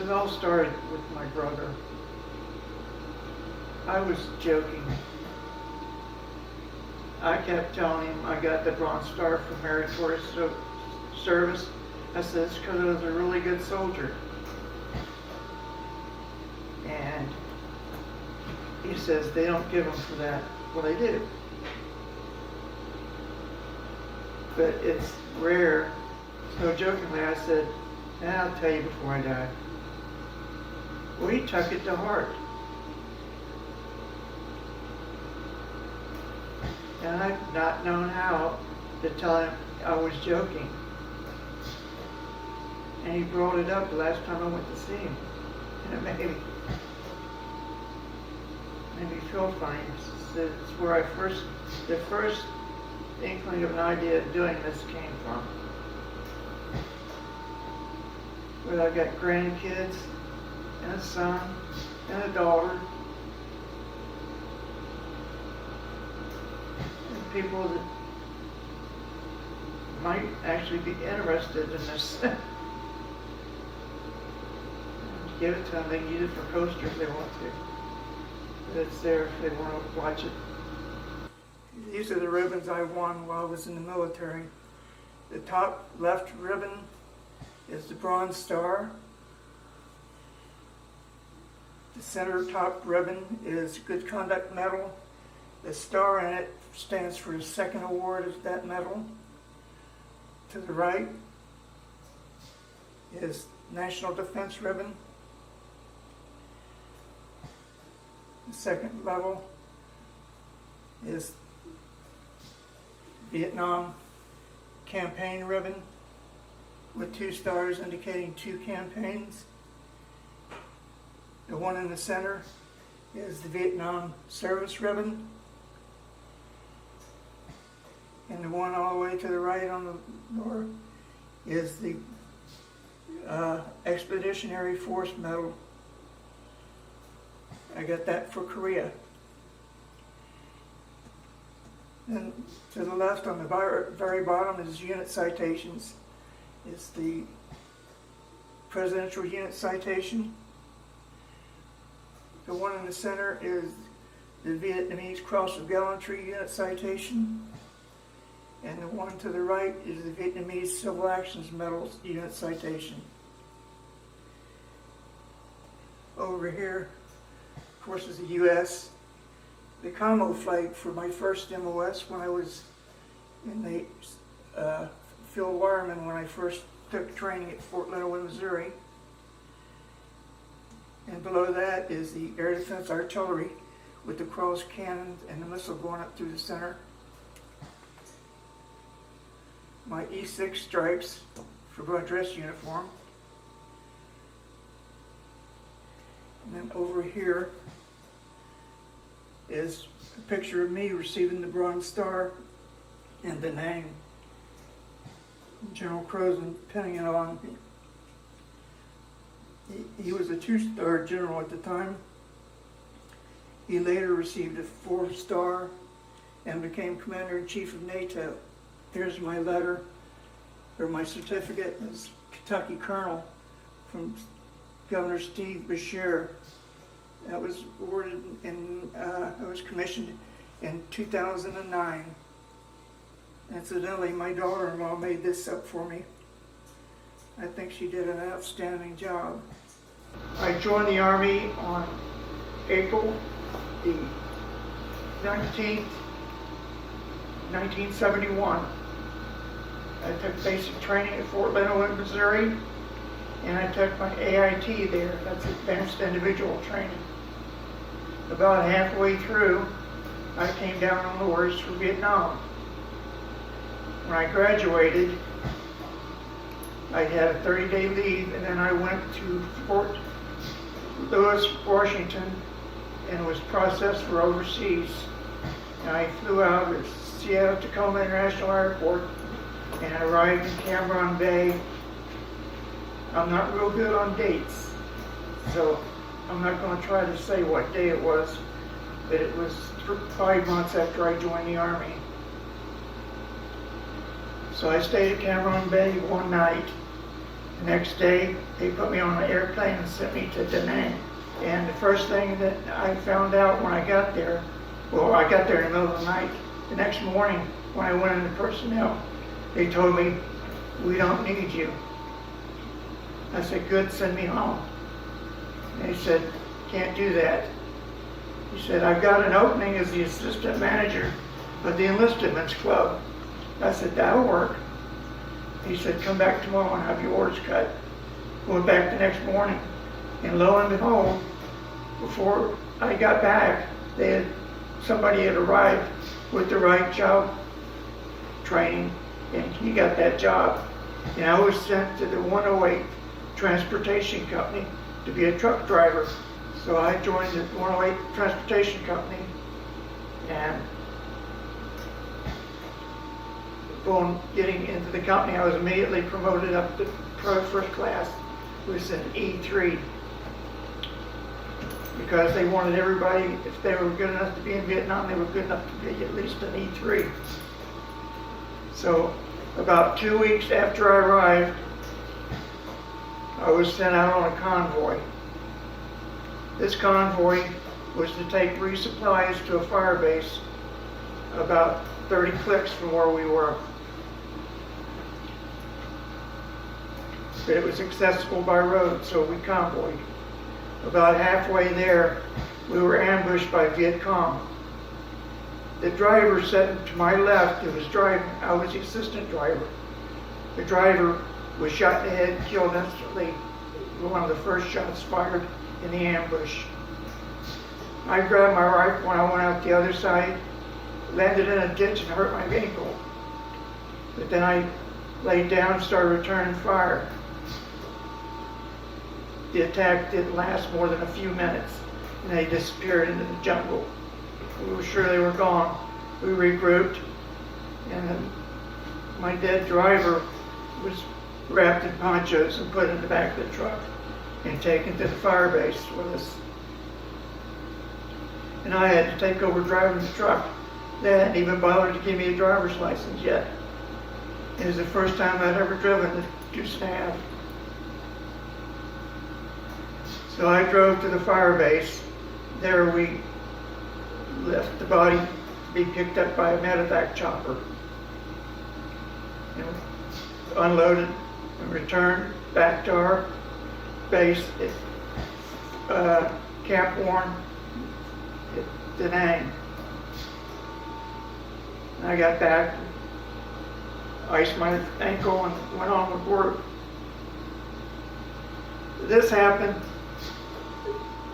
It all started with my brother. I was joking. I kept telling him I got the Bronze Star for meritorious service. I said it's because I was a really good soldier. And he says they don't give them for that. Well, they do. But it's rare. So jokingly I said, and I'll tell you before I die. Well, he took it to heart. And I've not known how to tell him I was joking. And he brought it up the last time I went to see him. And it made me feel funny. It's where the first inkling of an idea of doing this came from. But I've got grandkids, and a son, and a daughter, and people that might actually be interested in this. Give it to them, they can use it for posters if they want to. But it's there if they want to watch it. These are the ribbons I won while I was in the military. The top left ribbon is the Bronze Star. The center top ribbon is Good Conduct Medal. The star in it stands for the second award of that medal. To the right is National Defense Ribbon. The second level is Vietnam Campaign Ribbon with 2 stars indicating 2 campaigns. The one in the center is the Vietnam Service Ribbon. And the one all the way to the right on the door is the Expeditionary Force Medal. I got that for Korea. And to the left on the very bottom is unit citations. It's the Presidential Unit Citation. The one in the center is the Vietnamese Cross of Gallantry Unit Citation. And the one to the right is the Vietnamese Civil Actions Medal Unit Citation. Over here, of course, is the U.S. The combo flag for my first MOS when I was in the field wireman when I first took training at Fort Leonard, Missouri. And below that is the Air Defense Artillery with the cross cannons and the missile going up through the center. My E6 stripes for my dress uniform. And then over here is a picture of me receiving the Bronze Star and the name. General Crozan pinning it on. He was a 2-star general at the time. He later received a 4-star and became Commander-in-Chief of NATO. Here's my letter, or my certificate as Kentucky Colonel from Governor Steve Beshear. That was awarded in, I was commissioned in 2009. Incidentally, my daughter-in-law made this up for me. I think she did an outstanding job. I joined the Army on April the 19th, 1971. I took basic training at Fort Leonard, Missouri, and I took my AIT there. That's Advanced Individual Training. About halfway through, I came down on orders for Vietnam. When I graduated, I had a 30-day leave, and then I went to Fort Lewis, Washington, and was processed for overseas. And I flew out of Seattle-Tacoma International Airport, and I arrived in Cam Ranh Bay. I'm not real good on dates, so I'm not going to try to say what day it was, but it was 5 months after I joined the Army. So I stayed at Cam Ranh Bay one night, The next day, they put me on an airplane and sent me to Da Nang. And the first thing that I found out when I got there, well, I got there in the middle of the night. The next morning, when I went into personnel, they told me, "We don't need you." I said, "Good, send me home." And they said, "Can't do that." He said, "I've got an opening as the assistant manager of the enlistedmen's club." I said, "That'll work." He said, "Come back tomorrow and have your orders cut." Went back the next morning, and lo and behold, before I got back, somebody had arrived with the right job training, and he got that job. And I was sent to the 108 Transportation Company to be a truck driver. So I joined the 108 Transportation Company, and getting into the company, I was immediately promoted up to first class, which was an E3, because they wanted everybody, if they were good enough to be in Vietnam, they were good enough to be at least an E3. So about 2 weeks after I arrived, I was sent out on a convoy. This convoy was to take resupplies to a fire base about 30 clicks from where we were. But it was accessible by road, so we convoyed. About halfway there, we were ambushed by Viet Cong. The driver sitting to my left, who was driving, I was the assistant driver. The driver was shot in the head and killed instantly. One of the first shots fired in the ambush. I grabbed my rifle when I went out the other side, landed in a ditch and hurt my ankle. But then I laid down and started returning fire. The attack didn't last more than a few minutes, and they disappeared into the jungle. We were sure they were gone. We regrouped, and then my dead driver was wrapped in ponchos and put in the back of the truck and taken to the fire base with us. And I had to take over driving the truck. They hadn't even bothered to give me a driver's license yet. It was the first time I'd ever driven the deuce and a half. So I drove to the fire base. There we left the body to be picked up by a medevac chopper, and unloaded and returned back to our base at Camp Warren at Da Nang. And I got back, iced my ankle, and went on with work. This happened.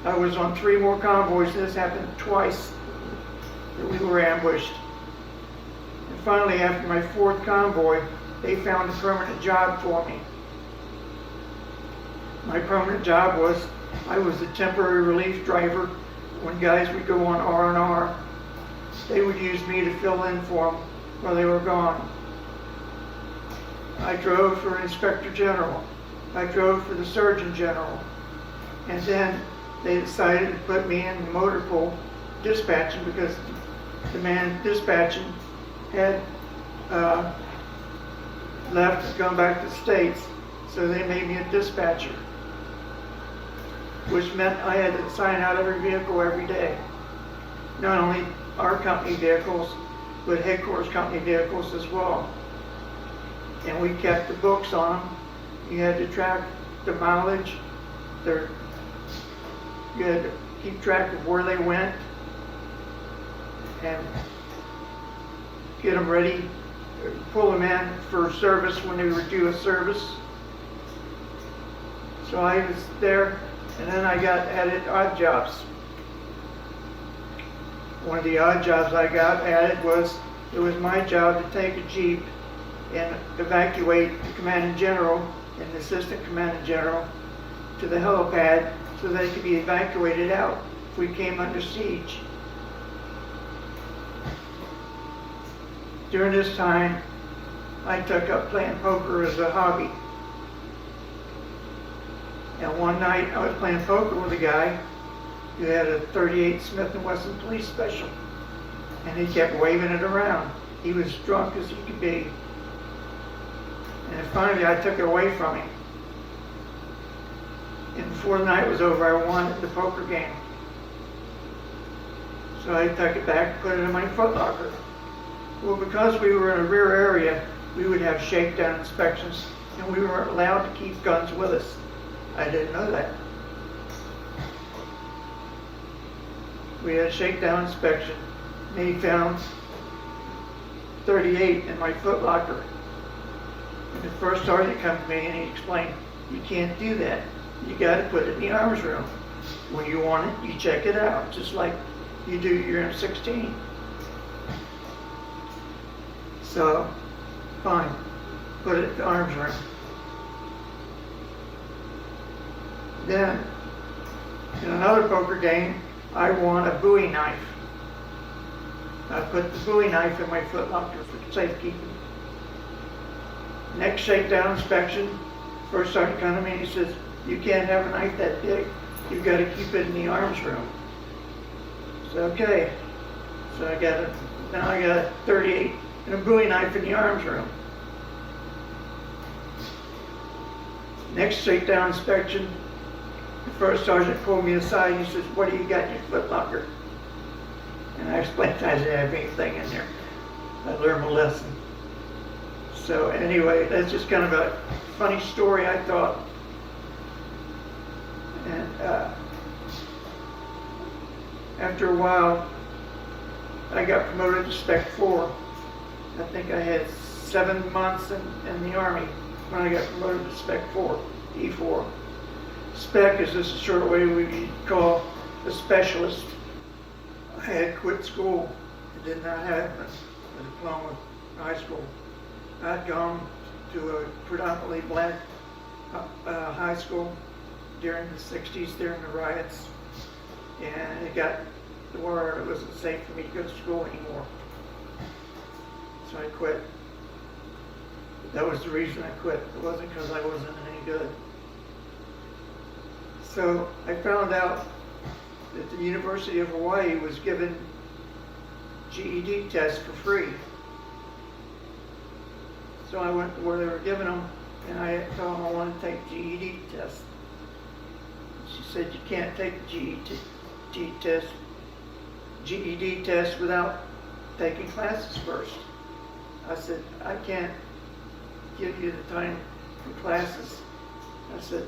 I was on 3 more convoys. This happened twice that we were ambushed. And finally, after my 4th convoy, they found a permanent job for me. My permanent job was, I was the temporary relief driver when guys would go on R&R. They would use me to fill in for them while they were gone. I drove for Inspector General. I drove for the Surgeon General. And then they decided to put me in motor pool dispatching because the man dispatching had left and gone back to the States. So they made me a dispatcher, which meant I had to sign out every vehicle every day. Not only our company vehicles, but headquarters company vehicles as well. And we kept the books on them. You had to track the mileage, you had to keep track of where they went and get them ready, pull them in for service when they were due a service. So I was there, and then I got added odd jobs. One of the odd jobs I got added was, it was my job to take a Jeep and evacuate the Commanding General and the Assistant Commanding General to the helipad so they could be evacuated out if we came under siege. During this time, I took up playing poker as a hobby. And one night I was playing poker with a guy who had a .38 Smith & Wesson police special, and he kept waving it around. He was drunk as he could be. And finally I took it away from him. And before the night was over, I won at the poker game. So I took it back and put it in my foot locker. Well, because we were in a rear area, we would have shakedown inspections, and we weren't allowed to keep guns with us. I didn't know that. We had a shakedown inspection, and he found 38 in my foot locker. And the first sergeant came to me and he explained, you can't do that. You got to put it in the arms room. When you want it, you check it out, just like you do your M16. So, fine, put it in the arms room. Then, in another poker game, I won a Bowie knife. I put the Bowie knife in my foot locker for safekeeping. Next shakedown inspection, first sergeant come to me and he says, you can't have a knife that big. You've got to keep it in the arms room. I said, okay. So now I got a 38 and a Bowie knife in the arms room. Next shakedown inspection, the first sergeant pulled me aside and he says, what do you got in your foot locker? And I explained I didn't have anything in there. I learned my lesson. So anyway, that's just kind of a funny story, I thought. And after a while, I got promoted to Spec 4. I think I had 7 months in the Army when I got promoted to Spec 4, E4. Spec is just a short way we call a specialist. I had quit school. I did not have a diploma in high school. I'd gone to a predominantly black high school during the 60s, during the riots, and it got to where it wasn't safe for me to go to school anymore. So I quit. That was the reason I quit. It wasn't because I wasn't any good. So I found out that the University of Hawaii was giving GED tests for free. So I went to where they were giving them, and I told them I wanted to take GED test. She said, you can't take the GED test without taking classes first. I said, I can't give you the time for classes. I said,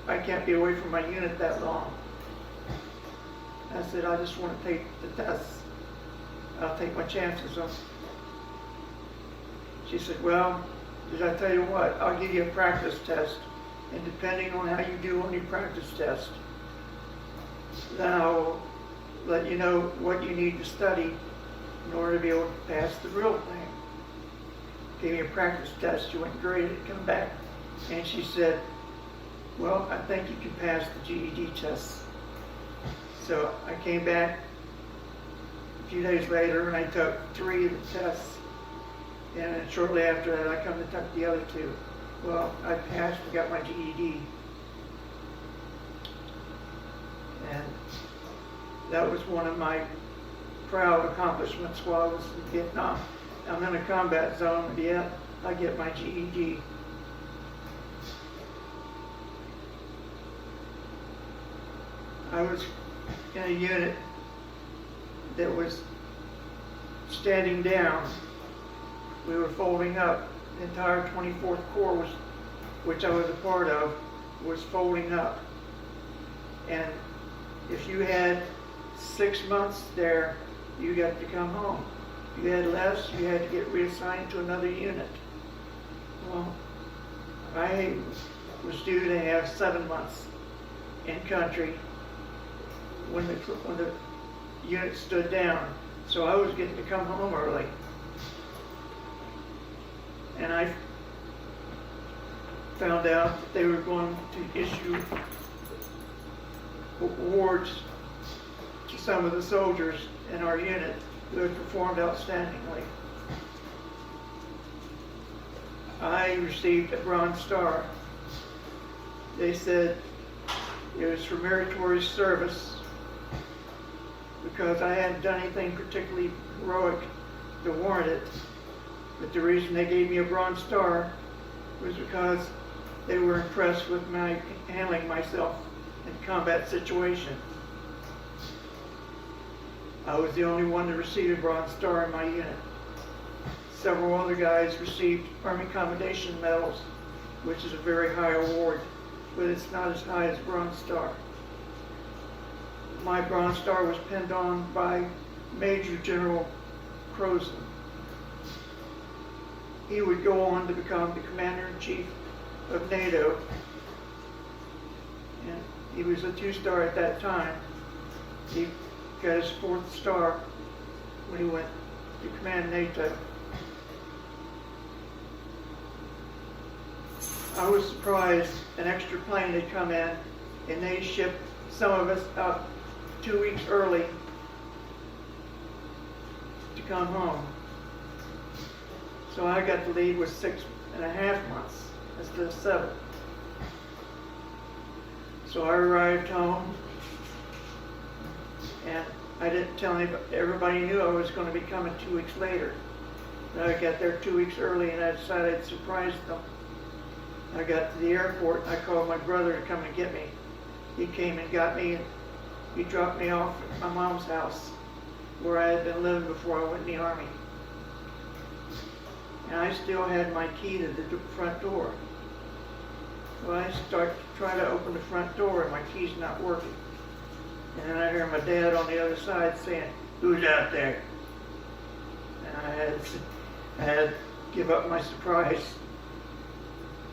I can't be away from my unit that long. I said, I just want to take the tests. I'll take my chances on. She said, well, did I tell you what? I'll give you a practice test. And depending on how you do on your practice test, then I'll let you know what you need to study in order to be able to pass the real thing. Gave me a practice test. She went graded it, come back. And she said, well, I think you can pass the GED test. So I came back a few days later and I took 3 of the tests. And then shortly after that, I come to take the other 2. Well, I passed and got my GED. And that was one of my proud accomplishments while I was in Vietnam. I'm in a combat zone, yet I get my GED. I was in a unit that was standing down. We were folding up. The entire 24th Corps, which I was a part of, was folding up. And if you had 6 months there, you got to come home. If you had less, you had to get reassigned to another unit. Well, I was due to have 7 months in country when the unit stood down. So I was getting to come home early. And I found out that they were going to issue awards to some of the soldiers in our unit who had performed outstandingly. I received a Bronze Star. They said it was for meritorious service because I hadn't done anything particularly heroic to warrant it. But the reason they gave me a Bronze Star was because they were impressed with my handling myself in combat situation. I was the only one to receive a Bronze Star in my unit. Several other guys received Army Commendation Medals, which is a very high award, but it's not as high as Bronze Star. My Bronze Star was pinned on by Major General Crozon. He would go on to become the Commander-in-Chief of NATO, and he was a 2-star at that time. He got his 4th star when he went to command NATO. I was surprised an extra plane had come in, and they shipped some of us out 2 weeks early to come home. So I got to leave with 6.5 months instead of 7. So I arrived home, and I didn't tell anybody. Everybody knew I was going to be coming 2 weeks later. And I got there 2 weeks early, and I decided I'd surprise them. I got to the airport, and I called my brother to come and get me. He came and got me, and he dropped me off at my mom's house, where I had been living before I went in the Army. And I still had my key to the front door. So I start to try to open the front door, and my key's not working. And then I hear my dad on the other side saying, "Who's out there?" And I had to give up my surprise.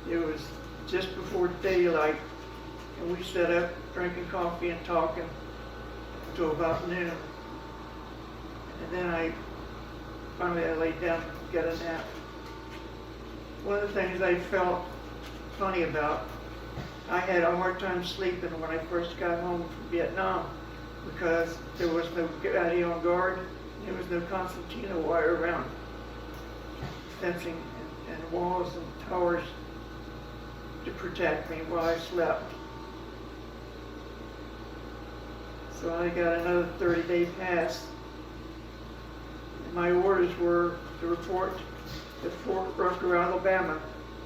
It was just before daylight, and we sat up drinking coffee and talking until about noon. And then I laid down to get a nap. One of the things I felt funny about, I had a hard time sleeping when I first got home from Vietnam because there was no guy on guard. There was no concertina wire around fencing and walls and towers to protect me while I slept. So I got another 30-day pass. And my orders were to report at Fort Rucker, Alabama,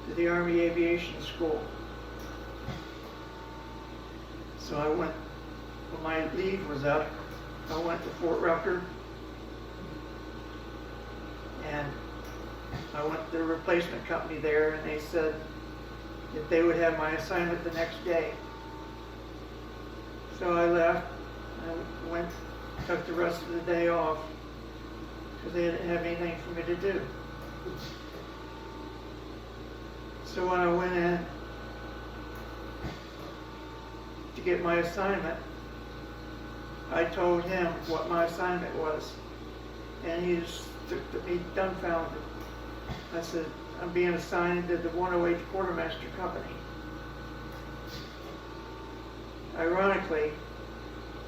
to the Army Aviation School. So I went, when my leave was up, I went to Fort Rucker, and I went to the replacement company there, and they said that they would have my assignment the next day. So I left, I went, took the rest of the day off, because they didn't have anything for me to do. So when I went in to get my assignment, I told him what my assignment was, and he just looked at me dumbfounded. I said, "I'm being assigned to the 108th Quartermaster Company." Ironically,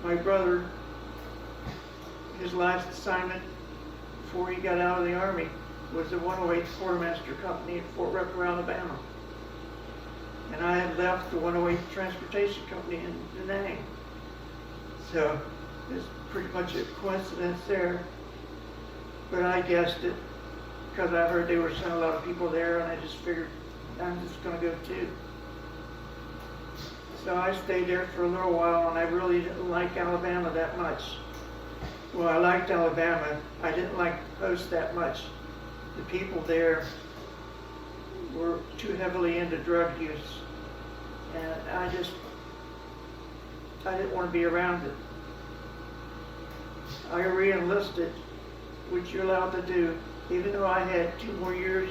my brother, his last assignment before he got out of the Army was the 108th Quartermaster Company at Fort Rucker, Alabama. And I had left the 108th Transportation Company in Da Nang. So it's pretty much a coincidence there. But I guessed it because I heard they were sending a lot of people there, and I just figured I'm just going to go too. So I stayed there for a little while, and I really didn't like Alabama that much. Well, I liked Alabama. I didn't like the post that much. The people there were too heavily into drug use, and I didn't want to be around it. I re-enlisted, which you're allowed to do, even though I had 2 more years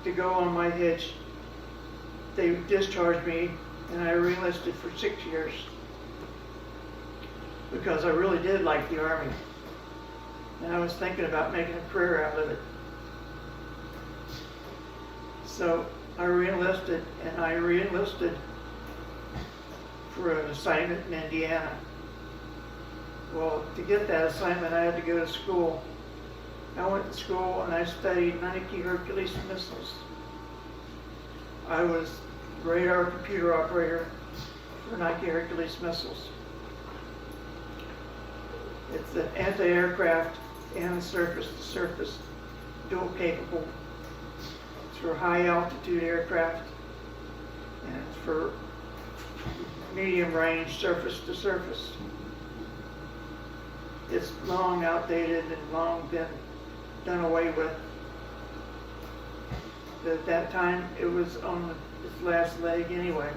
to go on my hitch. They discharged me, and I re-enlisted for 6 years because I really did like the Army, and I was thinking about making a career out of it. So I re-enlisted, and I re-enlisted for an assignment in Indiana. Well, to get that assignment, I had to go to school. I went to school and I studied Nike Hercules missiles. I was radar computer operator for Nike Hercules missiles. It's an anti-aircraft and surface-to-surface, dual capable. It's for high altitude aircraft. and it's for medium range surface to surface. It's long outdated and long been done away with. But at that time, it was on its last leg anyway.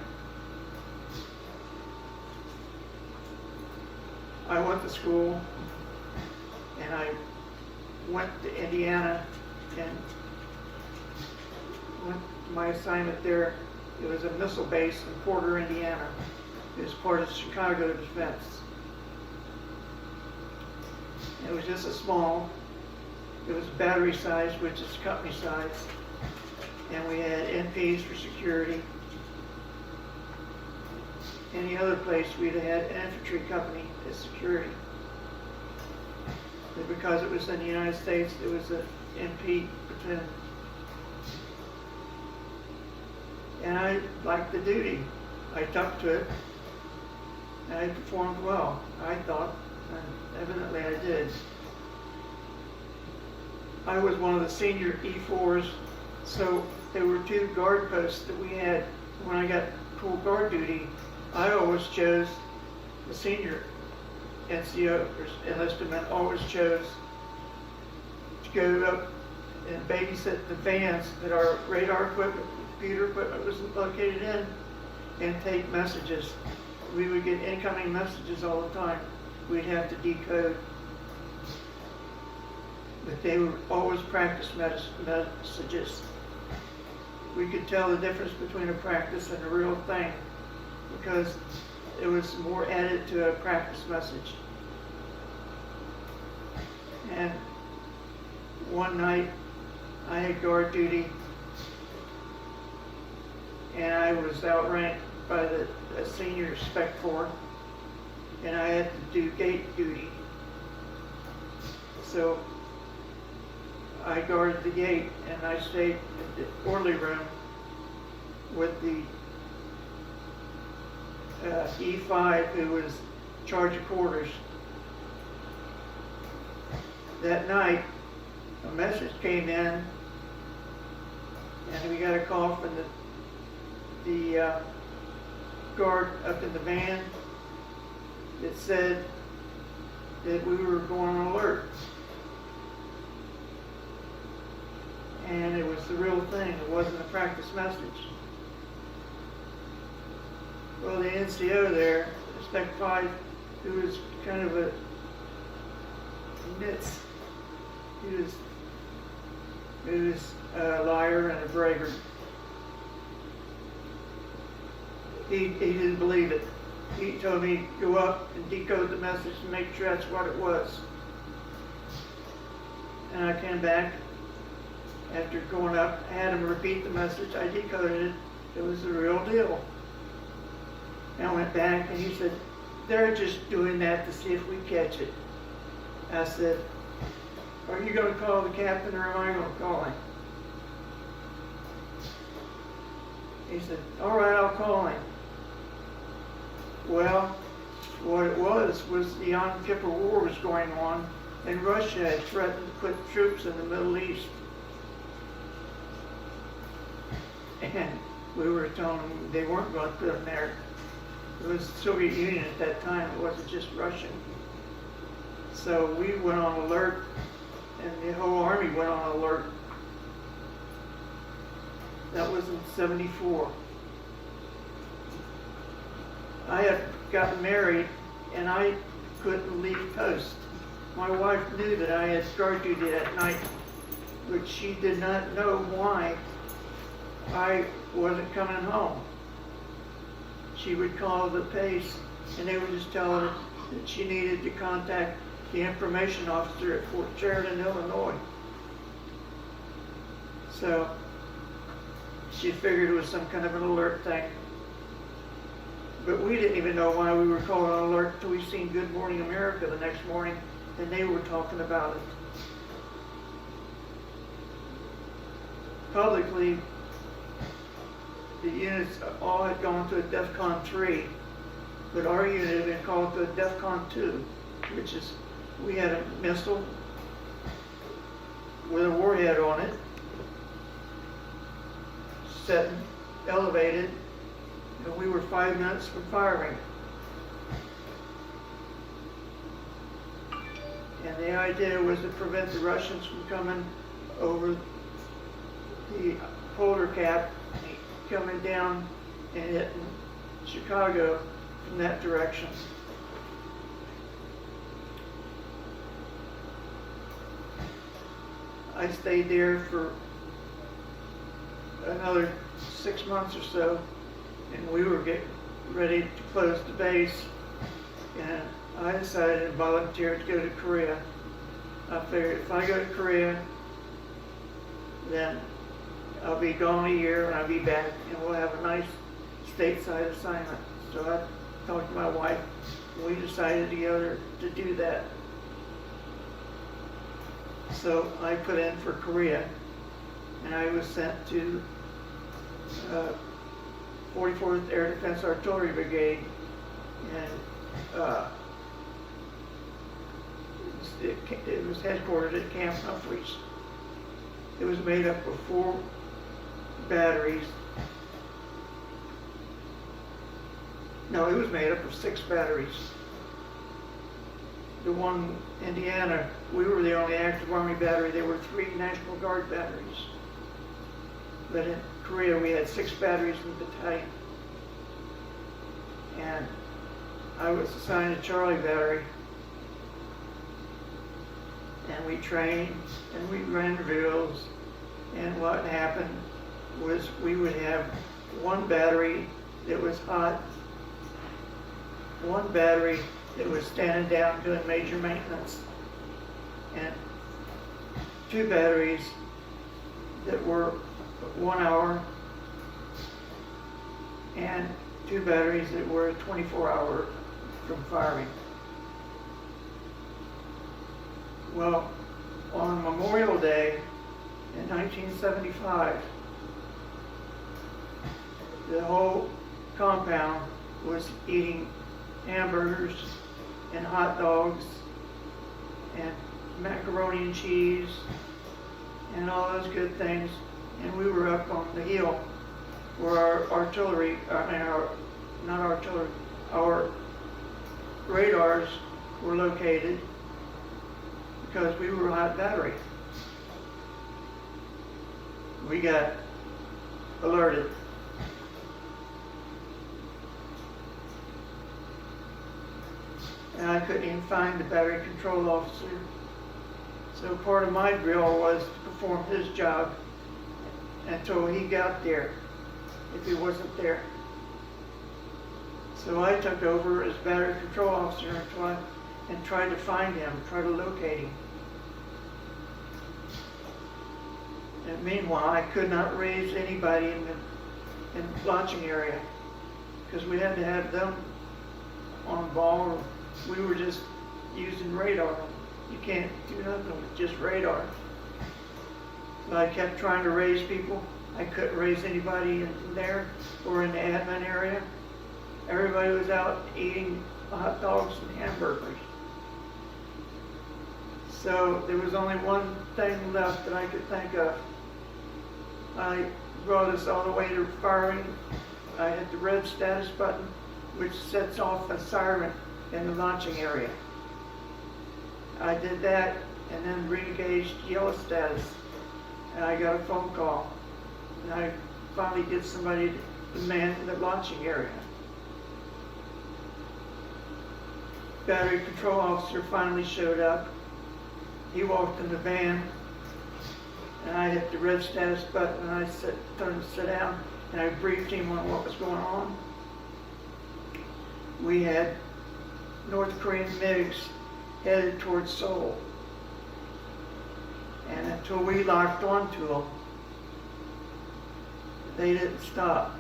I went to school, and I went to Indiana, and my assignment there, it was a missile base in Porter, Indiana. It was part of the Chicago Defense. It was just it was battery size, which is company size. And we had NPs for security. Any other place we'd have had an infantry company as security. But because it was in the United States, it was an MP platoon. And I liked the duty. I stuck to it, and I performed well, I thought, and evidently I did. I was one of the senior E4s, so there were 2 guard posts that we had. When I got full guard duty, I always chose the senior NCO, or enlisted men always chose to go up and babysit the vans that our radar equipment, computer equipment was located in, and take messages. We would get incoming messages all the time. We'd have to decode. But they were always practice messages. We could tell the difference between a practice and a real thing because it was more added to a practice message. And one night I had guard duty, and I was outranked by the senior Spec 4, and I had to do gate duty. So I guarded the gate, and I stayed in the orderly room with the E5, who was in charge of quarters. That night, a message came in, and we got a call from the guard up in the van that said that we were going on alert. And it was the real thing. It wasn't a practice message. Well, the NCO there, Spec 5, who was kind of a nitz, he was a liar and a braggart. He didn't believe it. He told me, go up and decode the message and make sure that's what it was. And I came back after going up, I had him repeat the message. I decoded it. It was the real deal. And I went back, and he said, they're just doing that to see if we catch it. I said, are you going to call the captain, or am I going to call him? He said, all right, I'll call him. Well, what it was the Yom Kippur War was going on, and Russia had threatened to put troops in the Middle East. And we were telling them they weren't going to put them there. It was the Soviet Union at that time. It wasn't just Russian. So we went on alert, and the whole army went on alert. That was in '74. I had gotten married, and I couldn't leave post. My wife knew that I had guard duty that night, but she did not know why I wasn't coming home. She would call the pace, and they would just tell her that she needed to contact the information officer at Fort Sheridan, Illinois. So she figured it was some kind of an alert thing. But we didn't even know why we were called on alert until we seen Good Morning America the next morning, and they were talking about it. Publicly, the units all had gone to a DEFCON 3, but our unit had been called to a DEFCON 2, which is, we had a missile with a warhead on it, set elevated, and we were 5 minutes from firing. And the idea was to prevent the Russians from coming over the polar cap, coming down and hitting Chicago from that direction. I stayed there for another 6 months or so, and we were getting ready to close the base, and I decided to volunteer to go to Korea. I figured if I go to Korea, then I'll be gone a year and I'll be back, and we'll have a nice stateside assignment. So I talked to my wife, and we decided together to do that. So I put in for Korea, and I was sent to 44th Air Defense Artillery Brigade, and it was headquartered at Camp Humphreys. It was made up of 4 batteries. No, it was made up of 6 batteries. The one in Indiana, we were the only active Army battery. There were 3 National Guard batteries. But in Korea, we had 6 batteries in the battalion. And I was assigned to Charlie Battery. And we trained, and we ran drills. And what happened was we would have 1 battery that was hot, 1 battery that was standing down doing major maintenance, and 2 batteries that were 1 hour, and 2 batteries that were 24-hour from firing. Well, on Memorial Day in 1975, the whole compound was eating hamburgers and hot dogs and macaroni and cheese and all those good things. And we were up on the hill where our radars were located, because we were a hot battery. We got alerted. And I couldn't even find the battery control officer. So part of my drill was to perform his job until he got there, if he wasn't there. So I took over as battery control officer and tried to find him, try to locate him. And meanwhile, I could not raise anybody in the launching area, because we had to have them on ball. We were just using radar. You can't do nothing with just radar. So I kept trying to raise people. I couldn't raise anybody in there or in the admin area. Everybody was out eating hot dogs and hamburgers. So there was only one thing left that I could think of. I brought us all the way to firing. I hit the red status button, which sets off a siren in the launching area. I did that and then re-engaged yellow status, and I got a phone call. And I finally get somebody to man the launching area. Battery control officer finally showed up. He walked in the van, and I hit the red status button, and I told him to sit down, and I briefed him on what was going on. We had North Korean MiGs headed towards Seoul, and until we locked onto them, they didn't stop.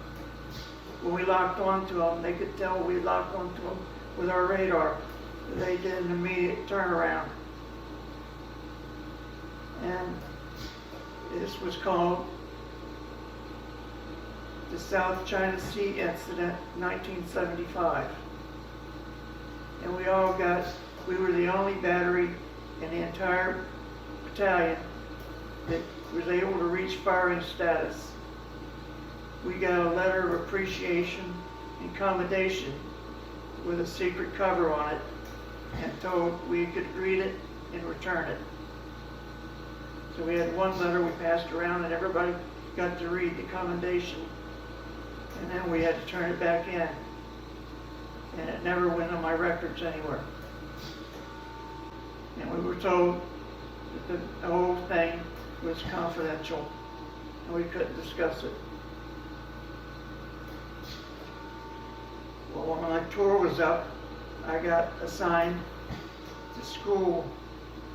When we locked onto them, they could tell we locked onto them with our radar. They did an immediate turnaround. And this was called the South China Sea Incident, 1975. And we were the only battery in the entire battalion that was able to reach firing status. We got a letter of appreciation in commendation with a secret cover on it and told we could read it and return it. So we had one letter we passed around and everybody got to read the commendation, and then we had to turn it back in. And it never went on my records anywhere. And we were told that the whole thing was confidential and we couldn't discuss it. Well, when my tour was up, I got assigned to school.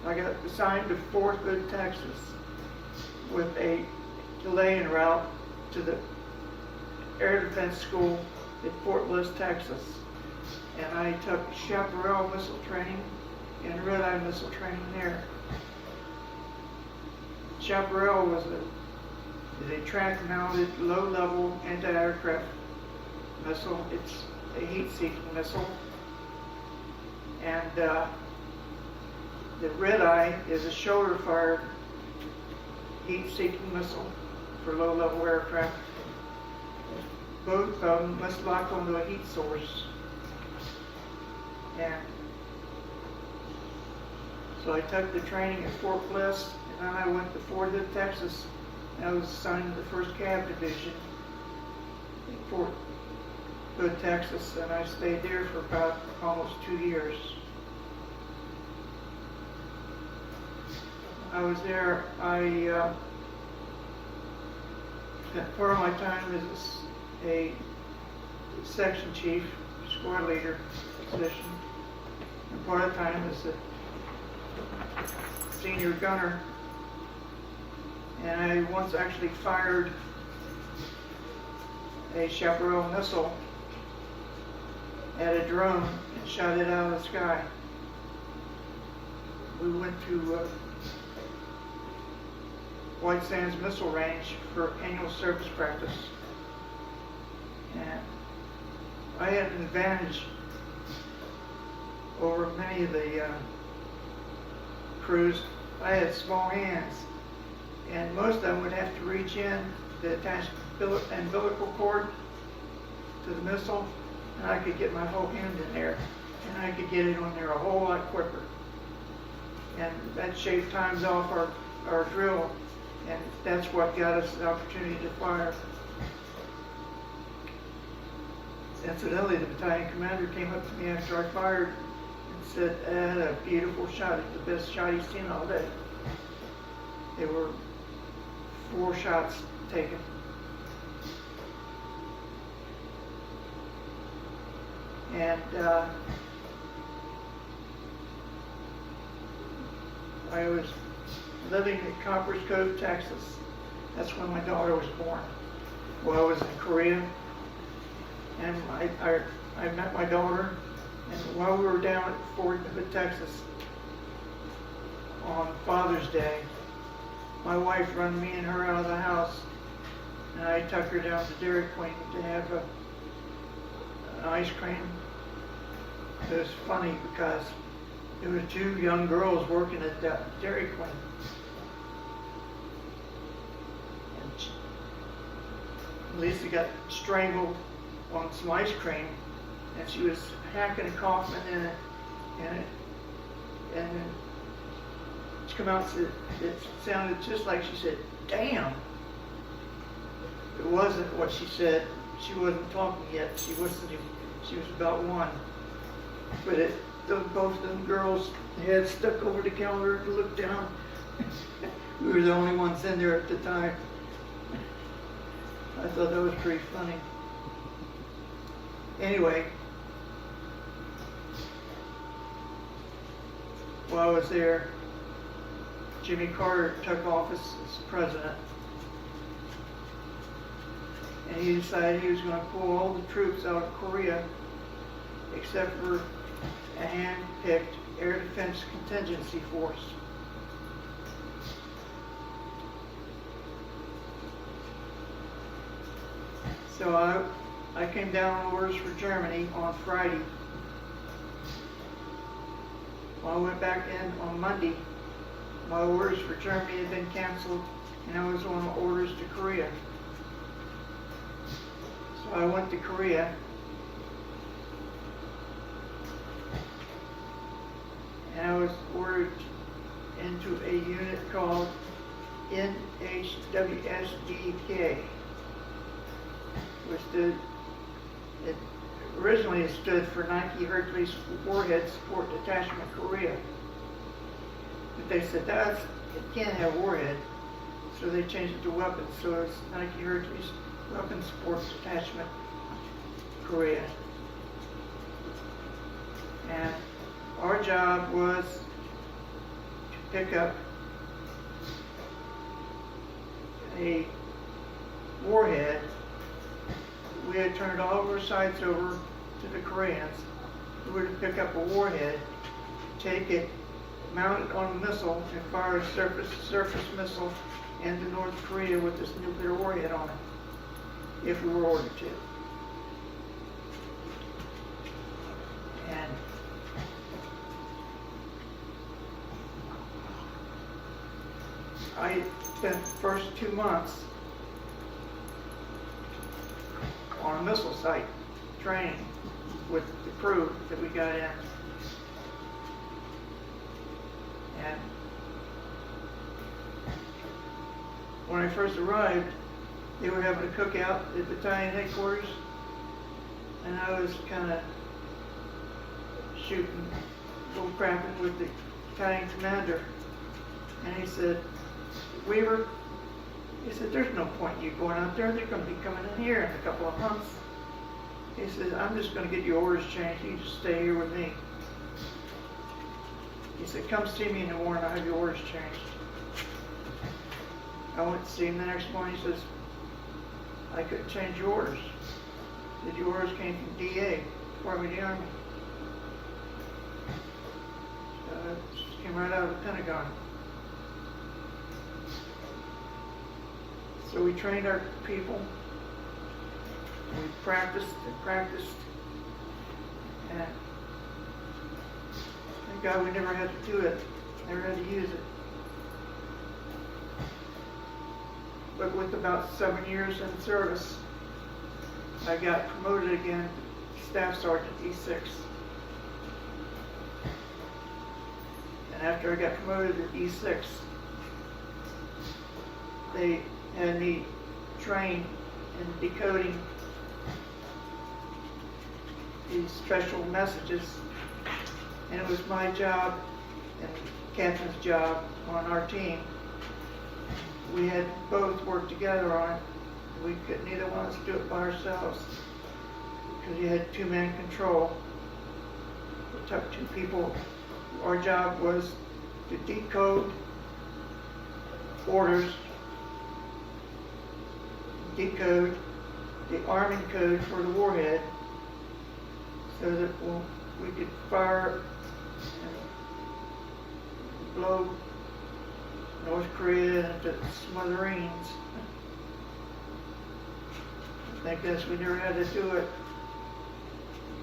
I got assigned to Fort Hood, Texas, with a delay route to the Air Defense School at Fort Bliss, Texas. And I took Chaparral missile training and Red Eye missile training there. Chaparral is a track-mounted, low-level anti-aircraft missile. It's a heat-seeking missile. And the Red Eye is a shoulder-fired heat-seeking missile for low-level aircraft. Both of them must lock onto a heat source. And so I took the training at Fort Bliss, and then I went to Fort Hood, Texas. And I was assigned to the 1st Cav Division in Fort Hood, Texas, and I stayed there for about almost 2 years. I was there, I spent part of my time as a section chief, squad leader position, and part of the time as a senior gunner. And I once actually fired a Chaparral missile at a drone and shot it out of the sky. We went to White Sands Missile Range for annual service practice. And I had an advantage over many of the crews. I had small hands, and most of them would have to reach in to attach the umbilical cord to the missile, and I could get my whole hand in there, and I could get it on there a whole lot quicker. And that shaved times off our drill, and that's what got us the opportunity to fire. Incidentally, the battalion commander came up to me after I fired and said, "I had a beautiful shot. It's the best shot he's seen all day." There were 4 shots taken. And I was living in Coppers Cove, Texas. That's when my daughter was born. Well, I was in Korea, and I met my daughter, and while we were down at Fort Hood, Texas, on Father's Day, my wife run me and her out of the house, and I took her down to Dairy Queen to have an ice cream. It was funny because there were 2 young girls working at Dairy Queen. And Lisa got strangled on some ice cream, and she was hacking and coughing in it, and she came out and said, it sounded just like she said, "Damn." It wasn't what she said. She wasn't talking yet. She was about 1. But both of them girls' heads stuck over the counter to look down. We were the only ones in there at the time. I thought that was pretty funny. Anyway, while I was there, Jimmy Carter took office as president, and he decided he was going to pull all the troops out of Korea except for a hand-picked air defense contingency force. So I came down on orders for Germany on Friday. When I went back in on Monday, my orders for Germany had been canceled, and I was on orders to Korea. So I went to Korea, merged into a unit called NHWSDK, which originally it stood for Nike Hercules Warhead Support Detachment Korea. But they said it can't have warhead, so they changed it to weapons. So it's Nike Hercules Weapon Support Detachment Korea. And our job was to pick up a warhead. We had turned all of our sights over to the Koreans. We were to pick up a warhead, take it, mount it on a missile, and fire a surface missile into North Korea with this nuclear warhead on it, if we were ordered to. And I spent the first 2 months on a missile site training with the crew that we got in. And when I first arrived, they were having a cookout at battalion headquarters, and I was kind of shooting, bull crapping with the battalion commander. And he said, Weaver, he said, there's no point in you going out there. They're going to be coming in here in a couple of months. He said, I'm just going to get your orders changed. You just stay here with me. He said, come see me in the morning. I'll have your orders changed. I went to see him the next morning. He says, I couldn't change your orders. He said, your orders came from DA, Department of the Army. It just came right out of the Pentagon. So we trained our people, we practiced and practiced, and thank God we never had to do it, never had to use it. But with about 7 years in service, I got promoted again to Staff Sergeant E6. And after I got promoted to E6, they had me trained in decoding these special messages, and it was my job and the captain's job on our team. We had both worked together on it. We could neither one of us do it by ourselves because you had two-man control. It took two people. Our job was to decode orders, decode the arming code for the warhead so that we could fire and blow North Korea into smithereens. Thank goodness we never had to do it.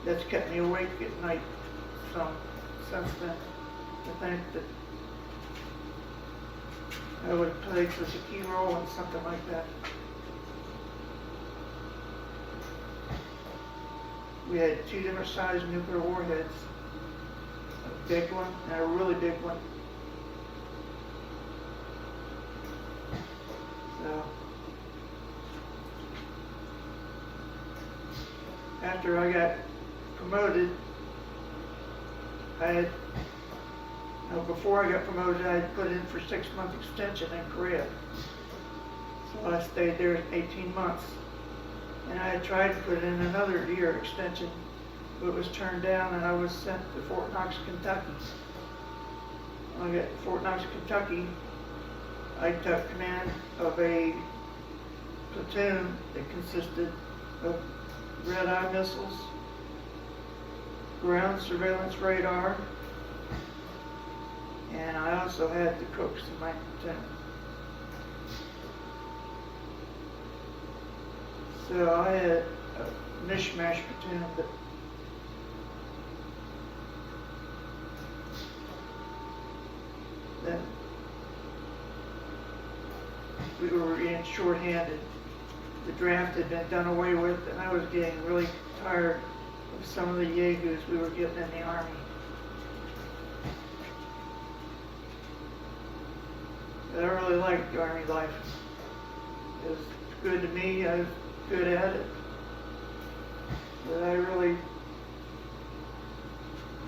That's kept me awake at night since then. To think that I would have played such a key role in something like that. We had two different sized nuclear warheads, a big one and a really big one. So after I got promoted, before I got promoted, I had put in for 6-month extension in Korea. So I stayed there 18 months. And I had tried to put in another year extension, but it was turned down, and I was sent to Fort Knox, Kentucky. When I got to Fort Knox, Kentucky, I took command of a platoon that consisted of red-eye missiles, ground surveillance radar, and I also had the cooks in my platoon. So I had a mishmash platoon, but then we were getting short-handed. The draft had been done away with, and I was getting really tired of some of the yahoos we were getting in the Army. But I really liked the Army life. It was good to me, I was good at it. But I really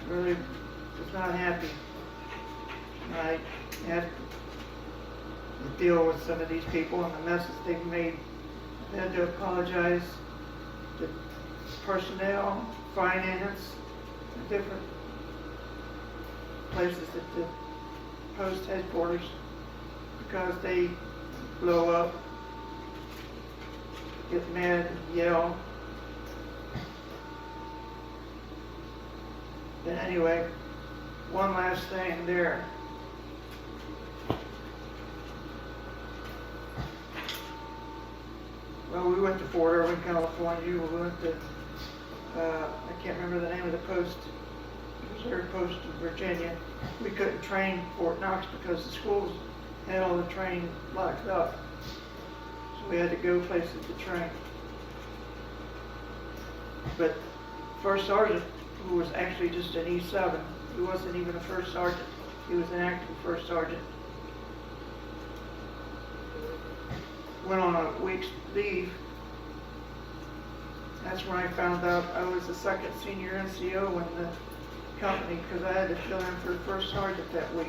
was not happy. I had to deal with some of these people and the messes they've made. I had to apologize to personnel, finance, and different places at the post headquarters because they blow up, get mad, and yell. But anyway, one last thing there. Well, we went to Fort Irwin, California. We went to, I can't remember the name of the post, reserve post in Virginia. We couldn't train Fort Knox because the schools had all the training locked up. So we had to go places to train. But First Sergeant, who was actually just an E7, he wasn't even a First Sergeant. He was an acting First Sergeant. Went on a week's leave. That's when I found out I was the second senior NCO in the company because I had to fill in for the First Sergeant that week.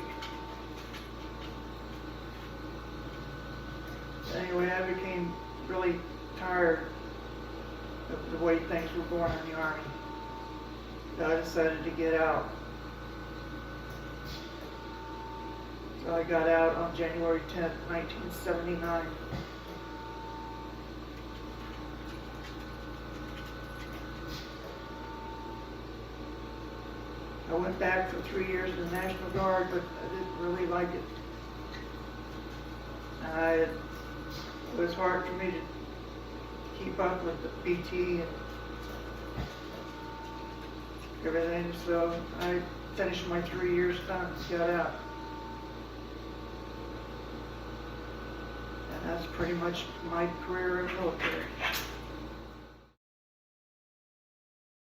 Anyway, I became really tired of the way things were going in the Army. So I decided to get out. So I got out on January 10th, 1979. I went back for 3 years in the National Guard, but I didn't really like it. It was hard for me to keep up with the PT and everything, so I finished my 3 years time and got out. And that's pretty much my career in the military.